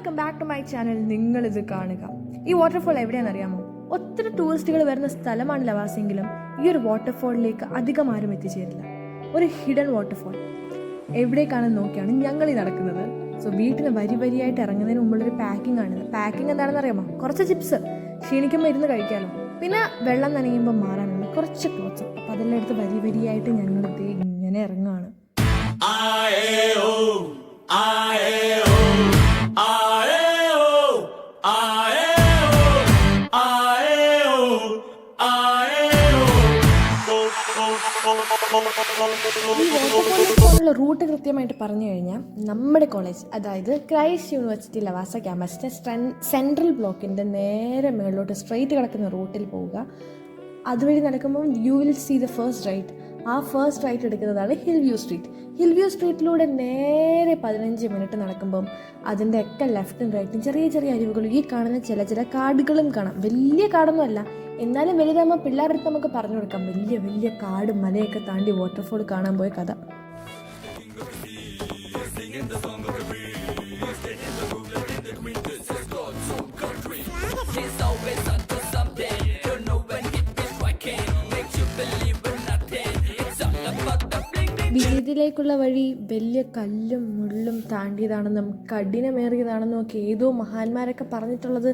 Welcome back to my channel. നിങ്ങളിത് കാണുക. ഈ വാട്ടർഫോൾ എവിടെയാണെന്നറിയാമോ? ഒത്തിരി ടൂറിസ്റ്റുകൾ വരുന്ന സ്ഥലമാണ് ലവാസെങ്കിലും ഈ ഒരു വാട്ടർഫോളിലേക്ക് അധികം ആരും എത്തിച്ചേരില്ല. ഒരു ഹിഡൻ വാട്ടർഫോൾ എവിടേക്കാണെന്ന് നോക്കിയാണ് ഞങ്ങൾ ഈ നടക്കുന്നത്. സോ വീട്ടിൽ നിന്ന് വരിയായിട്ട് ഇറങ്ങുന്നതിന് മുമ്പുള്ളൊരു പാക്കിംഗ് ആണിത്. പാക്കിംഗ് എന്താണെന്ന് അറിയാമോ? കുറച്ച് ചിപ്സ്, ക്ഷീണിക്കുമ്പോൾ ഇരുന്ന് കഴിക്കാമല്ലോ, പിന്നെ വെള്ളം നനയുമ്പോൾ മാറാനുള്ള കുറച്ച് ക്ലോത്ത്സ്. അപ്പം അതെല്ലാം എടുത്ത് വരിയായിട്ട് ഞങ്ങളിത് ഇങ്ങനെ ഇറങ്ങുകയാണ്. ഈ വാട്ടർഫോളിലേക്കുള്ള റൂട്ട് കൃത്യമായിട്ട് പറഞ്ഞു കഴിഞ്ഞാൽ നമ്മുടെ കോളേജ്, അതായത് ക്രൈസ്റ്റ് യൂണിവേഴ്സിറ്റി ലവാസ ക്യാമ്പസിൻ്റെ സെൻട്രൽ ബ്ലോക്കിൻ്റെ നേരെ മേളിലോട്ട് സ്ട്രെയിറ്റ് കിടക്കുന്ന റൂട്ടിൽ പോവുക. അതുവഴി നടക്കുമ്പോൾ you will see the first right. ആ ഫസ്റ്റ് റൈറ്റ് എടുക്കുന്നതാണ് Hill View Street. Hill View സ്ട്രീറ്റിലൂടെ നേരെ 15 മിനിറ്റ് നടക്കുമ്പം അതിൻ്റെ ഒക്കെ ലെഫ്റ്റും റൈറ്റും ചെറിയ ചെറിയ അരിവുകളും ഈ കാണുന്ന ചില കാടുകളും കാണാം. വലിയ കാടൊന്നും അല്ല, എന്നാലും വലുതാകുമ്പോൾ പിള്ളേരുടെ അടുത്ത് നമുക്ക് പറഞ്ഞു കൊടുക്കാം. വലിയ വലിയ കാടും മലയൊക്കെ താണ്ടി വാട്ടർഫോൾ കാണാൻ പോയ കഥ. വിജയത്തിലേക്കുള്ള വഴി വലിയ കല്ലും മുള്ളും താണ്ടിയതാണെന്നും കഠിനമേറിയതാണെന്നും ഒക്കെ ഏതോ മഹാന്മാരൊക്കെ പറഞ്ഞിട്ടുള്ളത്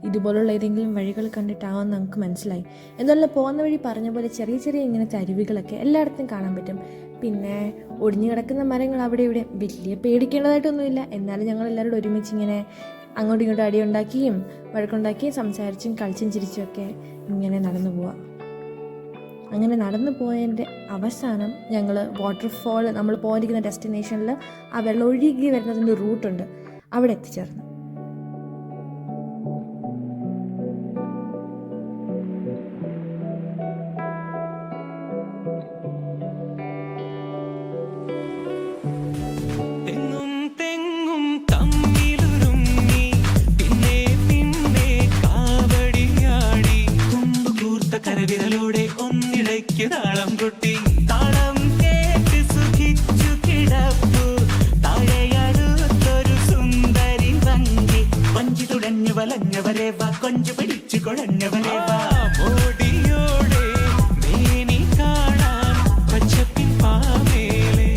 ഇതുപോലുള്ള ഏതെങ്കിലും വഴികൾ കണ്ടിട്ടാവാമെന്ന് നമുക്ക് മനസ്സിലായി. എന്നാലും പോകുന്ന വഴി പറഞ്ഞ പോലെ ചെറിയ ചെറിയ ഇങ്ങനത്തെ അരുവികളൊക്കെ എല്ലായിടത്തും കാണാൻ പറ്റും. പിന്നെ ഒടിഞ്ഞു കിടക്കുന്ന മരങ്ങൾ അവിടെ ഇവിടെ വലിയ പേടിക്കേണ്ടതായിട്ടൊന്നുമില്ല. എന്നാലും ഞങ്ങളെല്ലാവരും ഒരുമിച്ച് ഇങ്ങനെ അങ്ങോട്ടും ഇങ്ങോട്ടും അടിയുണ്ടാക്കിയും വഴക്കുണ്ടാക്കിയും സംസാരിച്ചും കളിച്ചും ചിരിച്ചുമൊക്കെ ഇങ്ങനെ നടന്നു പോവാം. അങ്ങനെ നടന്നു പോയതിൻ്റെ അവസാനം ഞങ്ങൾ വാട്ടർഫോൾ, നമ്മൾ പോയിരിക്കുന്ന ഡെസ്റ്റിനേഷനിൽ ആ വെള്ളം ഒഴുകി വരുന്നതിൻ്റെ റൂട്ടുണ്ട്, അവിടെ എത്തിച്ചേർന്നു. താളം കൊട്ടി താളം കേട്ട് സുഖിച്ചു കിടപ്പു താഴെയടുത്തൊരു സുന്ദരി ഭംഗി കൊഞ്ചി തുടഞ്ഞു വലഞ്ഞവരെ വാ കൊഞ്ചു പിടിച്ചു കുഴഞ്ഞവരെ വാ മോടിയോടെ മേനി കാണാൻ പച്ചപ്പിൻ പാവേലേ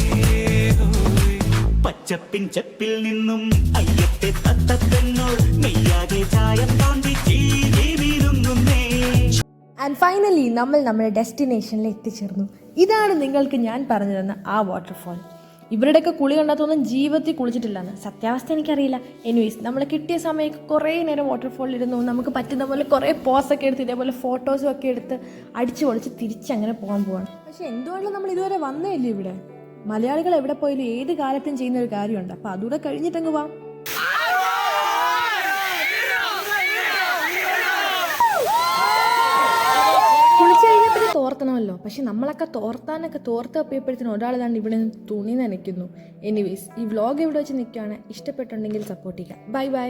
പച്ചപ്പിൻ ചെപ്പിൽ നിന്നും അയ്യത്തെ തത്തപ്പെന്നോൾ മെയ്യാതെ ചായം തോന്നി ചീരിരുങ്ങുന്നേ. ആൻഡ് ഫൈനലി നമ്മൾ നമ്മുടെ ഡെസ്റ്റിനേഷനിൽ എത്തിച്ചേർന്നു. ഇതാണ് നിങ്ങൾക്ക് ഞാൻ പറഞ്ഞു തന്ന ആ വാട്ടർഫോൾ. ഇവരുടെയൊക്കെ കുളി കണ്ടാത്തൊന്നും ജീവിതത്തിൽ കുളിച്ചിട്ടില്ലെന്ന്. സത്യാവസ്ഥ എനിക്കറിയില്ല. എനിവേസ് നമ്മൾ കിട്ടിയ സമയം കുറേ നേരം വാട്ടർഫോളിലിരുന്നു. നമുക്ക് പറ്റുന്ന പോലെ കുറേ പോസൊക്കെ എടുത്ത് ഇതേപോലെ ഫോട്ടോസും ഒക്കെ എടുത്ത് അടിച്ചു പൊളിച്ച് തിരിച്ചങ്ങനെ പോവാണ്. പക്ഷെ എന്തുകൊണ്ടും നമ്മൾ ഇതുവരെ വന്നേ ഇല്ല ഇവിടെ. മലയാളികൾ എവിടെ പോയാലും ഏത് കാലത്തും ചെയ്യുന്ന ഒരു കാര്യമുണ്ട്. അപ്പം അതുകൂടെ കഴിഞ്ഞിട്ടങ്ങ് പോവാം. തോർത്തണമല്ലോ, പക്ഷെ നമ്മളൊക്കെ തോർത്ത് തപ്പിയപ്പോഴത്തേനും ഒരാൾ താണ്ട് ഇവിടെ നിന്ന് തുണി നനയ്ക്കുന്നു. എനിവേസ് ഈ വ്ലോഗ് ഇവിടെ വെച്ച് നിൽക്കുകയാണ്. ഇഷ്ടപ്പെട്ടുണ്ടെങ്കിൽ സപ്പോർട്ട് ചെയ്യുക. ബൈ.